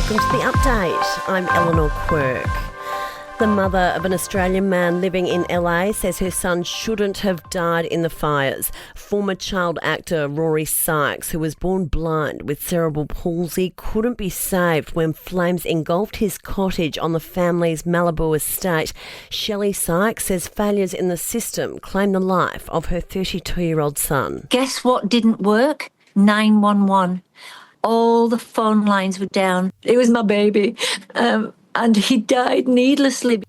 welcome to The Update. I'm Eleanor Quirk. The mother of an Australian man living in LA says her son shouldn't have died in the fires. Former child actor Rory Sykes, who was born blind with cerebral palsy, couldn't be saved when flames engulfed his cottage on the family's Malibu estate. Shelley Sykes says failures in the system claim the life of her 32-year-old son. Guess what didn't work? 911. All the phone lines were down. It was my baby. And he died needlessly.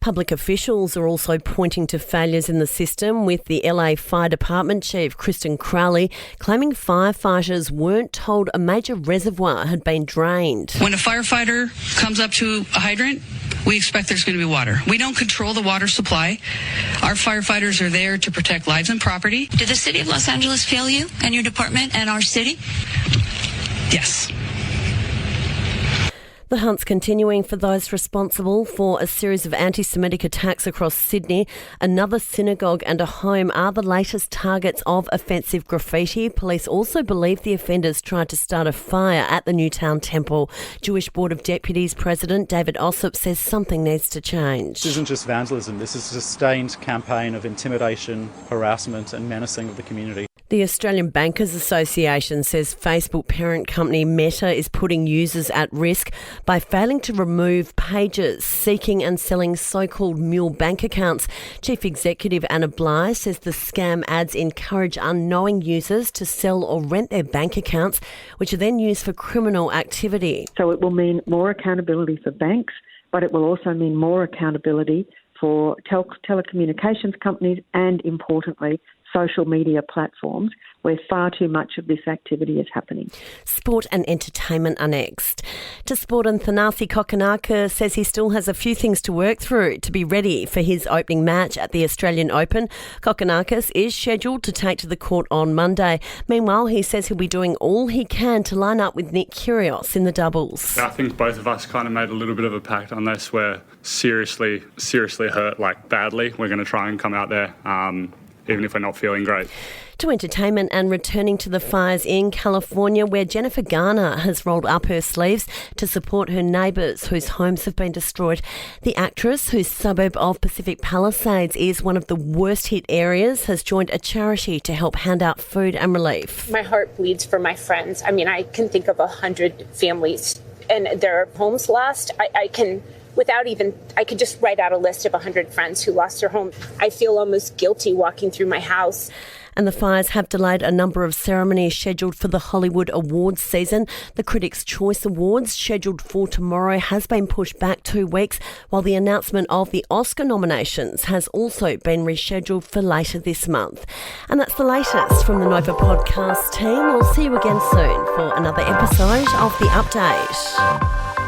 Public officials are also pointing to failures in the system, with the LA Fire Department Chief, Kristen Crowley, claiming firefighters weren't told a major reservoir had been drained. When a firefighter comes up to a hydrant, we expect there's going to be water. We don't control the water supply. Our firefighters are there to protect lives and property. Did the city of Los Angeles fail you and your department and our city? Yes. The hunt's continuing for those responsible for a series of anti-Semitic attacks across Sydney. Another synagogue and a home are the latest targets of offensive graffiti. Police also believe the offenders tried to start a fire at the Newtown Temple. Jewish Board of Deputies President David Ossip says something needs to change. This isn't just vandalism, this is a sustained campaign of intimidation, harassment and menacing of the community. The Australian Bankers Association says Facebook parent company Meta is putting users at risk by failing to remove pages seeking and selling so-called mule bank accounts. Chief Executive Anna Bligh says the scam ads encourage unknowing users to sell or rent their bank accounts, which are then used for criminal activity. So it will mean more accountability for banks, but it will also mean more accountability for telecommunications companies and, importantly, social media platforms where far too much of this activity is happening. Sport and entertainment are next. To sport, and Thanasi Kokonaka says he still has a few things to work through to be ready for his opening match at the Australian Open. Kokonakis is scheduled to take to the court on Monday. Meanwhile, he says he'll be doing all he can to line up with Nick Kyrgios in the doubles. I think both of us kind of made a little bit of a pact on this. We're seriously hurt, like badly. We're going to try and come out there, even if we're not feeling great. To entertainment and returning to the fires in California, where Jennifer Garner has rolled up her sleeves to support her neighbours whose homes have been destroyed. The actress, whose suburb of Pacific Palisades is one of the worst hit areas, has joined a charity to help hand out food and relief. My heart bleeds for my friends. I mean, I can think of 100 families and their homes lost. I could just write out a list of 100 friends who lost their home. I feel almost guilty walking through my house. And the fires have delayed a number of ceremonies scheduled for the Hollywood Awards season. The Critics' Choice Awards, scheduled for tomorrow, has been pushed back 2 weeks, while the announcement of the Oscar nominations has also been rescheduled for later this month. And that's the latest from the Nova podcast team. We'll see you again soon for another episode of The Update.